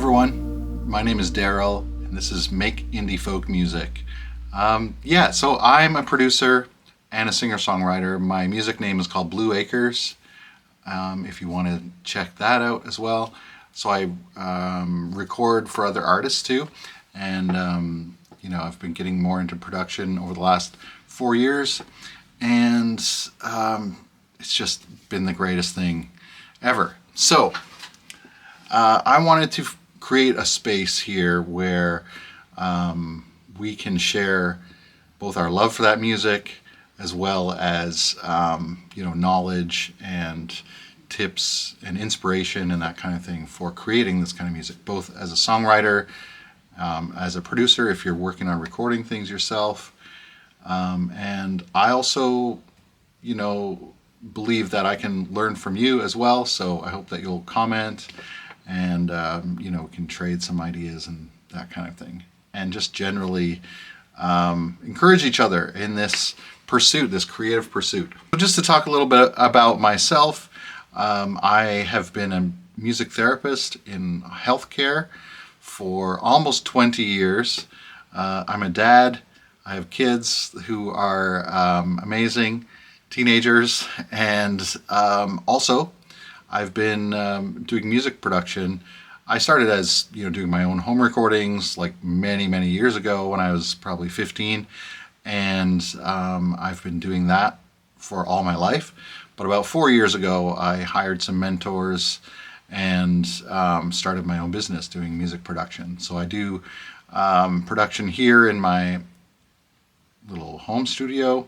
everyone, my name is Darrel, and this is Make Indie Folk Music. So I'm a producer and a singer-songwriter. My music name is called Blue Acres, if you want to check that out as well. So I record for other artists too, and I've been getting more into production over the last 4 years, and it's just been the greatest thing ever. So I wanted to create a space here where we can share both our love for that music as well as knowledge and tips and inspiration and that kind of thing for creating this kind of music, both as a songwriter, as a producer if you're working on recording things yourself, and I also believe that I can learn from you as well, so I hope that you'll comment and can trade some ideas and that kind of thing, and just generally encourage each other in this pursuit, this creative pursuit. So just to talk a little bit about myself, I have been a music therapist in healthcare for almost 20 years. I'm a dad. I have kids who are amazing teenagers, and also I've been doing music production. I started as doing my own home recordings like many years ago when I was probably 15, and I've been doing that for all my life. But about 4 years ago, I hired some mentors and started my own business doing music production. So I do production here in my little home studio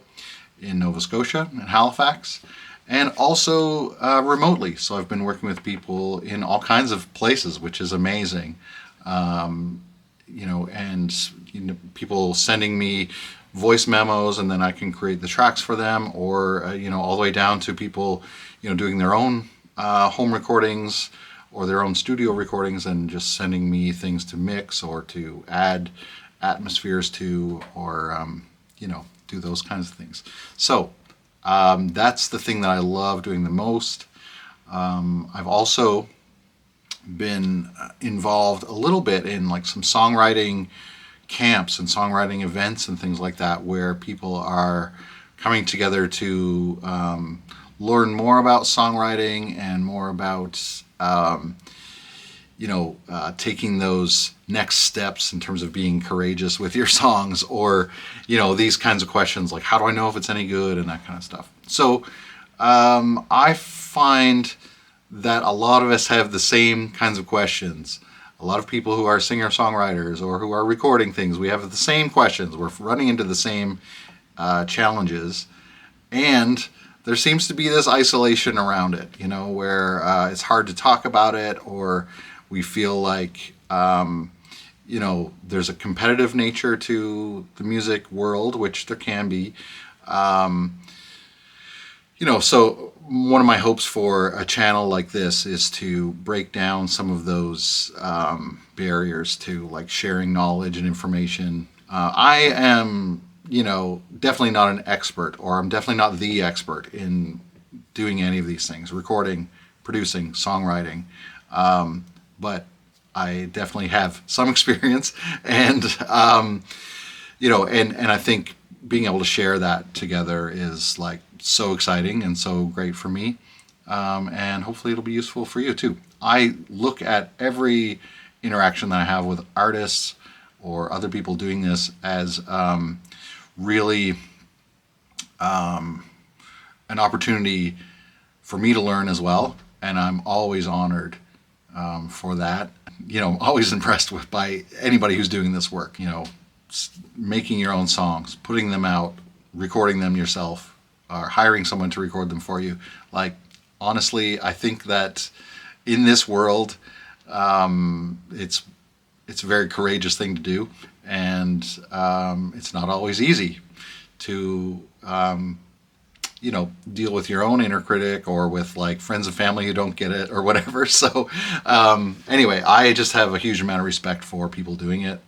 in Nova Scotia, in Halifax, and also remotely. So I've been working with people in all kinds of places, which is amazing. People sending me voice memos, and then I can create the tracks for them, or all the way down to people doing their own home recordings or their own studio recordings and just sending me things to mix or to add atmospheres to, or do those kinds of things. So that's the thing that I love doing the most. I've also been involved a little bit in like some songwriting camps and songwriting events and things like that, where people are coming together to learn more about songwriting and more about taking those next steps in terms of being courageous with your songs, or these kinds of questions like, how do I know if it's any good, and that kind of stuff. So I find that a lot of us have the same kinds of questions. A lot of people who are singer-songwriters or who are recording things, we have the same questions. We're running into the same challenges, and there seems to be this isolation around it, where it's hard to talk about it, or we feel like there's a competitive nature to the music world, which there can be. So one of my hopes for a channel like this is to break down some of those barriers to like sharing knowledge and information. I am, definitely not an expert, or I'm definitely not the expert in doing any of these things, recording, producing, songwriting. But I definitely have some experience, and and I think being able to share that together is like so exciting and so great for me, and hopefully it'll be useful for you too. I look at every interaction that I have with artists or other people doing this as really an opportunity for me to learn as well, and I'm always honored for that. Always impressed by anybody who's doing this work, making your own songs, putting them out, recording them yourself, or hiring someone to record them for you. Like, honestly, I think that in this world, it's a very courageous thing to do, and it's not always easy to deal with your own inner critic, or with like friends and family who don't get it or whatever. So anyway, I just have a huge amount of respect for people doing it,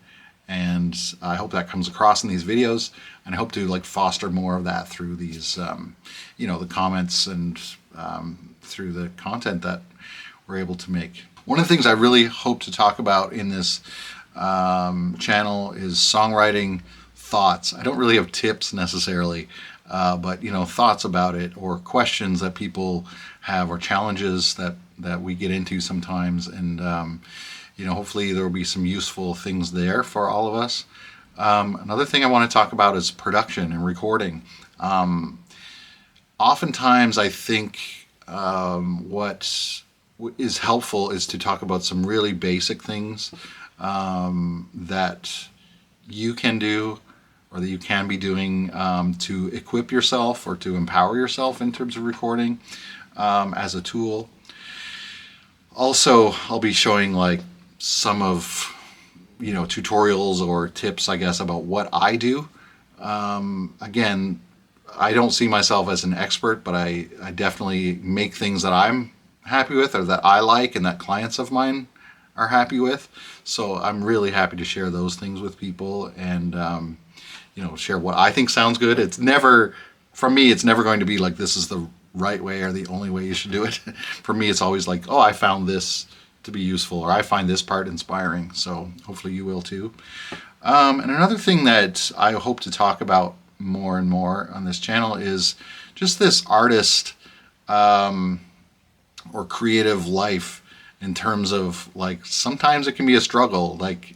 and I hope that comes across in these videos, and I hope to like foster more of that through these the comments and through the content that we're able to make. One of the things I really hope to talk about in this channel is songwriting thoughts. I don't really have tips necessarily, but thoughts about it, or questions that people have, or challenges that we get into sometimes, and hopefully there will be some useful things there for all of us. Another thing I want to talk about is production and recording. Oftentimes I think what is helpful is to talk about some really basic things that you can do, or that you can be doing to equip yourself or to empower yourself in terms of recording as a tool. Also, I'll be showing like some of tutorials or tips, I guess, about what I do. Again, I don't see myself as an expert, but I definitely make things that I'm happy with, or that I like, and that clients of mine are happy with. So I'm really happy to share those things with people, and share what I think sounds good. It's never, from me, it's never going to be like this is the right way or the only way you should do it. For me, it's always like, oh, I found this to be useful, or I find this part inspiring. So hopefully you will too. And another thing that I hope to talk about more and more on this channel is just this artist or creative life, in terms of like sometimes it can be a struggle, like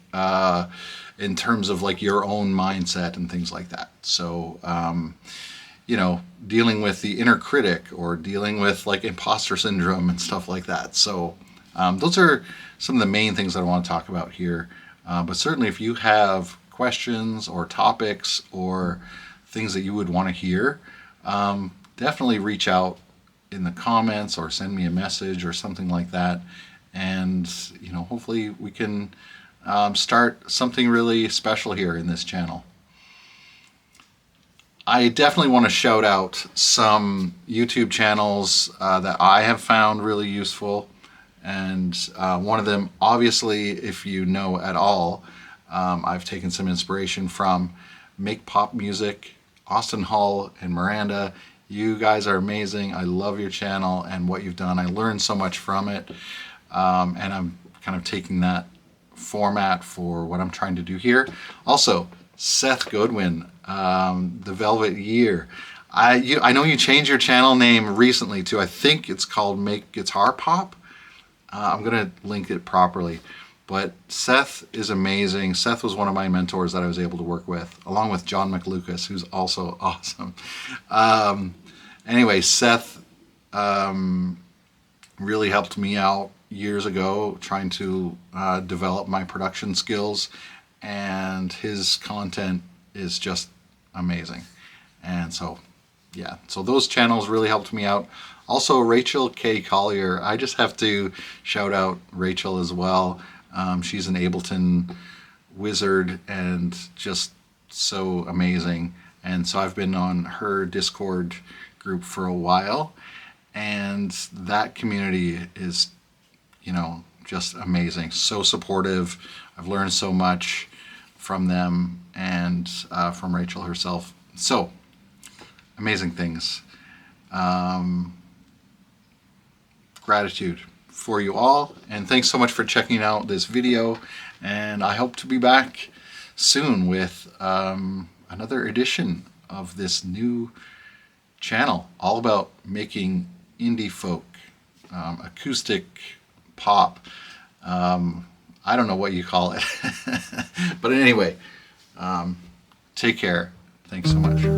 in terms of like your own mindset and things like that. So dealing with the inner critic, or dealing with like imposter syndrome and stuff like that. So those are some of the main things that I want to talk about here. But certainly if you have questions or topics or things that you would want to hear, definitely reach out in the comments or send me a message or something like that. And hopefully we can start something really special here in this channel. I definitely want to shout out some YouTube channels that I have found really useful. And one of them, obviously, if you know at all, I've taken some inspiration from MakePopMusic, Austin Hall, and Miranda. You guys are amazing. I love your channel and what you've done. I learned so much from it. And I'm kind of taking that format for what I'm trying to do here. Also, Seth Goodwin, The Velvet Year. I know you changed your channel name recently to, I think it's called MakeGuitarPop. I'm going to link it properly. But Seth is amazing. Seth was one of my mentors that I was able to work with, along with John McLucas, who's also awesome. Anyway, Seth really helped me out years ago trying to develop my production skills, and his content is just amazing. And so, yeah, so those channels really helped me out. Also, RachelKCollier. I just have to shout out Rachel as well. She's an Ableton wizard and just so amazing. And so I've been on her Discord group for a while, and that community is, just amazing. So supportive. I've learned so much from them and from Rachel herself. So amazing things. Gratitude for you all, and thanks so much for checking out this video, and I hope to be back soon with another edition of this new channel all about making indie folk, acoustic pop, I don't know what you call it. But anyway, take care. Thanks so much.